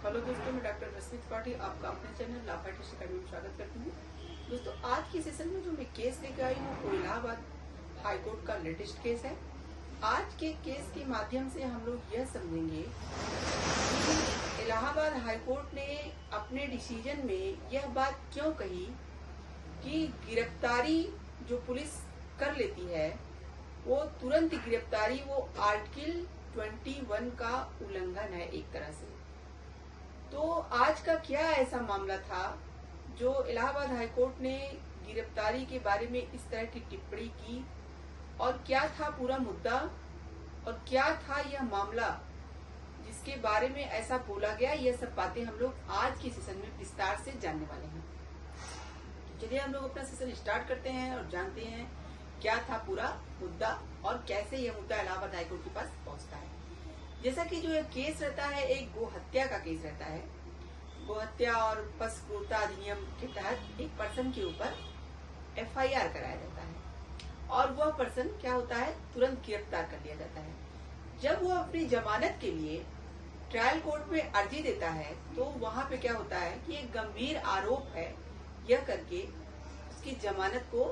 Hello दोस्तों, मैं doctor रश्मि त्रिपाठी आपका अपने चैनल लॉ फाइटर्स अकेडमी में स्वागत करती हूँ। दोस्तों, आज की सेशन में जो मैं केस लेकर आई हूँ वो इलाहाबाद हाई कोर्ट का लेटेस्ट केस है। आज के केस के माध्यम से हम लोग यह समझेंगे कि इलाहाबाद हाई कोर्ट ने अपने डिसीजन में यह बात क्यों कही कि गिरफ्तारी जो पुलिस कर लेती है वो तुरंत गिरफ्तारी वो आर्टिकल 21 का उल्लंघन है एक तरह से। तो आज का क्या ऐसा मामला था जो इलाहाबाद हाई कोर्ट ने गिरफ्तारी के बारे में इस तरह की टिप्पणी की, और क्या था पूरा मुद्दा और क्या था यह मामला जिसके बारे में ऐसा बोला गया। यह सब बातें हम लोग आज की सेशन में विस्तार से जानने वाले हैं। चलिए हम लोग अपना सेशन स्टार्ट करते हैं और जानते हैं क्या था पूरा मुद्दा और कैसे यह मुद्दा इलाहाबाद हाई कोर्ट के पास पहुंचता है। जैसा कि जो केस रहता है एक गो हत्या का केस रहता है। गो हत्या और पशु क्रूरता अधिनियम के तहत एक पर्सन के ऊपर FIR कराया जाता है और वह पर्सन क्या होता है, तुरंत गिरफ्तार कर लिया जाता है। जब वो अपनी जमानत के लिए ट्रायल कोर्ट में अर्जी देता है तो वहां पे क्या होता है कि एक गंभीर आरोप है, यह करके उसकी जमानत को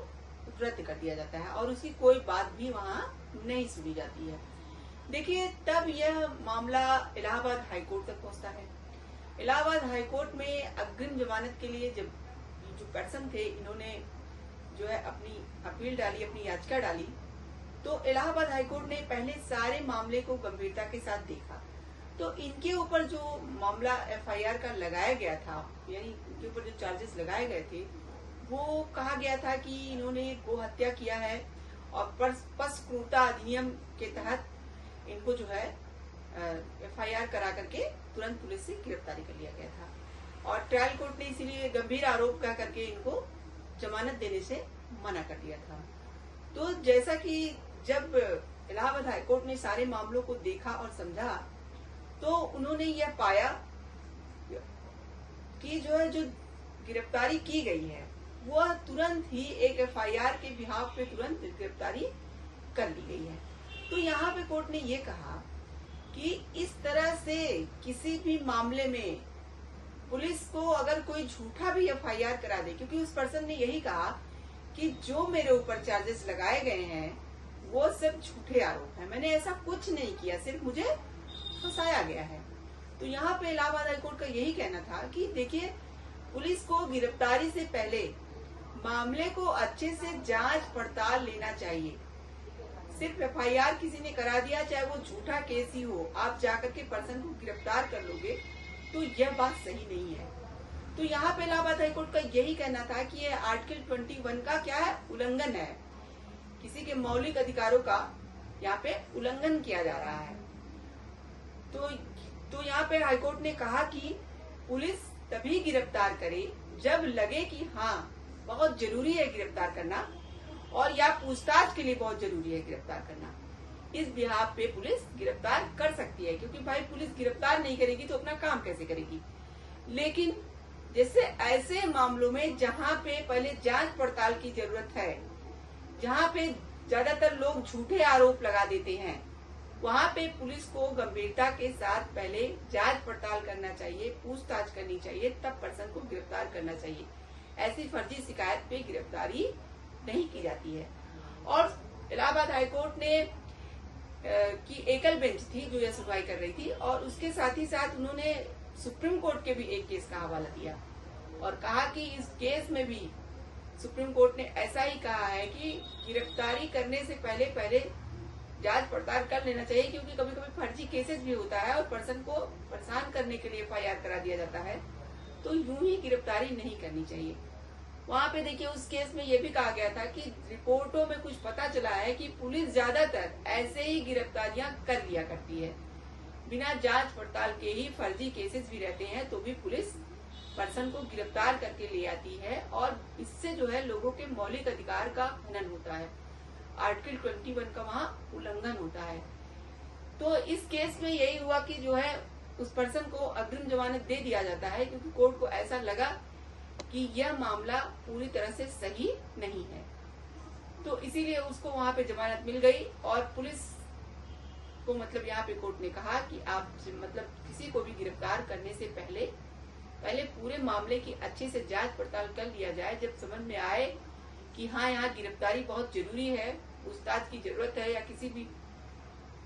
रद्द कर दिया जाता है और उसकी कोई बात भी वहां नहीं सुनी जाती है। देखिए, तब यह मामला इलाहाबाद हाई कोर्ट तक पहुंचता है। इलाहाबाद हाई कोर्ट में अग्रिम जमानत के लिए जब जो पर्सन थे, इन्होंने जो है अपनी अपील डाली, अपनी याचिका डाली, तो इलाहाबाद हाई कोर्ट ने पहले सारे मामले को गंभीरता के साथ देखा। तो इनके ऊपर जो मामला FIR का लगाया गया था, यानी इनके ऊपर जो चार्जेस लगाए गए थे, वो कहा गया था कि इन्होंने गो हत्या किया है और पशु क्रूरता अधिनियम के तहत इनको जो है FIR करा करके तुरंत पुलिस से गिरफ्तारी कर लिया गया था और ट्रायल कोर्ट ने इसीलिए गंभीर आरोप कह करके इनको जमानत देने से मना कर दिया था। तो जैसा कि जब इलाहाबाद हाई कोर्ट ने सारे मामलों को देखा और समझा तो उन्होंने यह पाया कि जो गिरफ्तारी की गई है वह तुरंत ही एक FIR के बिहाफ पे तुरंत गिरफ्तारी कर ली गई है। तो यहाँ पे कोर्ट ने ये कहा कि इस तरह से किसी भी मामले में पुलिस को अगर कोई झूठा भी FIR करा दे, क्योंकि उस पर्सन ने यही कहा कि जो मेरे ऊपर चार्जेस लगाए गए हैं वो सब झूठे आरोप हैं, मैंने ऐसा कुछ नहीं किया, सिर्फ मुझे फंसाया गया है। तो यहाँ पे इलाहाबाद हाई कोर्ट का यही कहना था कि देखिए, पुलिस को गिरफ्तारी से पहले मामले को अच्छे से जांच पड़ताल लेना चाहिए। सिर्फ FIR किसी ने करा दिया, चाहे वो झूठा केस ही हो, आप जाकर के पर्सन को गिरफ्तार कर लोगे तो यह बात सही नहीं है। तो यहाँ पे इलाहाबाद हाई कोर्ट का यही कहना था कि ये आर्टिकल 21 का क्या है, उल्लंघन है, किसी के मौलिक अधिकारों का यहाँ पे उल्लंघन किया जा रहा है। तो यहाँ पे हाई कोर्ट ने कहा कि पुलिस तभी गिरफ्तार करे जब लगे कि हाँ बहुत जरूरी है गिरफ्तार करना और या पूछताछ के लिए बहुत जरूरी है गिरफ्तार करना। इस बिहाफ पे पुलिस गिरफ्तार कर सकती है, क्योंकि भाई पुलिस गिरफ्तार नहीं करेगी तो अपना काम कैसे करेगी। लेकिन जैसे ऐसे मामलों में जहाँ पे पहले जांच पड़ताल की जरूरत है, जहाँ पे ज्यादातर लोग झूठे आरोप लगा देते हैं, वहाँ पे पुलिस को गंभीरता के साथ पहले जांच पड़ताल करना चाहिए, पूछताछ करनी चाहिए, तब पर्सन को गिरफ्तार करना चाहिए। ऐसी फर्जी शिकायत पे गिरफ्तारी नहीं की जाती है। और इलाहाबाद हाई कोर्ट ने की एकल बेंच थी जो यह सुनवाई कर रही थी, और उसके साथ ही साथ उन्होंने सुप्रीम कोर्ट के भी एक केस का हवाला दिया और कहा कि इस केस में भी सुप्रीम कोर्ट ने ऐसा ही कहा है कि गिरफ्तारी करने से पहले जांच पड़ताल कर लेना चाहिए, क्योंकि कभी कभी फर्जी केसेस भी होता है और पर्सन को परेशान करने के लिए FIR करा दिया जाता है, तो यूं ही गिरफ्तारी नहीं करनी चाहिए। वहाँ पे देखिए, उस केस में ये भी कहा गया था कि रिपोर्टों में कुछ पता चला है कि पुलिस ज्यादातर ऐसे ही गिरफ्तारियां कर लिया करती है, बिना जांच पड़ताल के ही फर्जी केसेस भी रहते हैं तो भी पुलिस पर्सन को गिरफ्तार करके ले आती है और इससे जो है लोगों के मौलिक अधिकार का हनन होता है, आर्टिकल 21 का वहाँ उल्लंघन होता है। तो इस केस में यही हुआ कि जो है उस पर्सन को अग्रिम जमानत दे दिया जाता है, क्योंकि कोर्ट को ऐसा लगा कि यह मामला पूरी तरह से सही नहीं है, तो इसीलिए उसको वहां पे जमानत मिल गई और पुलिस आपको मतलब यहाँ पे कोर्ट ने कहा कि आप मतलब किसी को भी गिरफ्तार करने से पहले पूरे मामले की अच्छे से जांच पड़ताल कर लिया जाए। जब समझ में आए कि हाँ यहाँ गिरफ्तारी बहुत जरूरी है, पूछताछ की जरूरत है, या किसी भी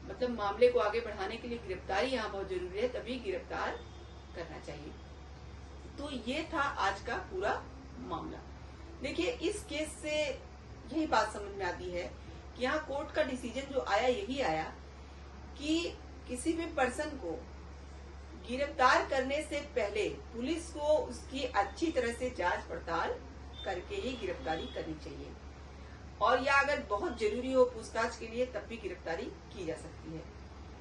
मतलब मामले को आगे बढ़ाने के लिए गिरफ्तारी यहाँ बहुत जरूरी है, तभी गिरफ्तार करना चाहिए। तो ये था आज का पूरा मामला। देखिए, इस केस से यही बात समझ में आती है कि यहाँ कोर्ट का डिसीजन जो आया यही आया कि किसी भी पर्सन को गिरफ्तार करने से पहले पुलिस को उसकी अच्छी तरह से जांच पड़ताल करके ही गिरफ्तारी करनी चाहिए, और या अगर बहुत जरूरी हो पूछताछ के लिए तब भी गिरफ्तारी की जा सकती है।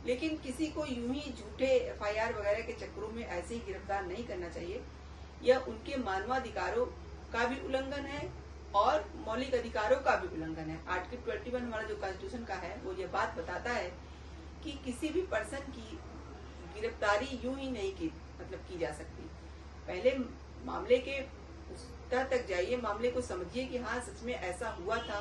लेकिन किसी को यूं ही झूठे FIR वगैरह के चक्करों में ऐसे ही गिरफ्तार नहीं करना चाहिए। यह उनके मानवाधिकारों का भी उल्लंघन है और मौलिक अधिकारों का भी उल्लंघन है। आर्टिकल 21 हमारा जो कॉन्स्टिट्यूशन का है वो ये बात बताता है कि किसी भी पर्सन की गिरफ्तारी यूं ही नहीं की जा सकती। पहले मामले के तक जाइए, मामले को समझिए कि हाँ सच में ऐसा हुआ था,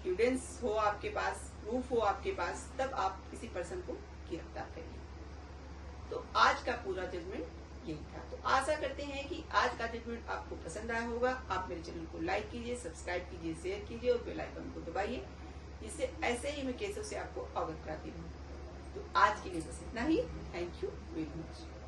एविडेंस हो आपके पास, प्रूफ हो आपके पास, तब आप किसी पर्सन को गिरफ्तार करिए। तो आज का पूरा जजमेंट यही था। तो आशा करते हैं कि आज का जजमेंट आपको पसंद आया होगा। आप मेरे चैनल को लाइक कीजिए, सब्सक्राइब कीजिए, शेयर कीजिए और बेल आइकन को दबाइए, जिससे ऐसे ही मैं केसों से आपको अवगत कराती रहूँ। तो आज के लिए बस इतना ही। Thank you very much.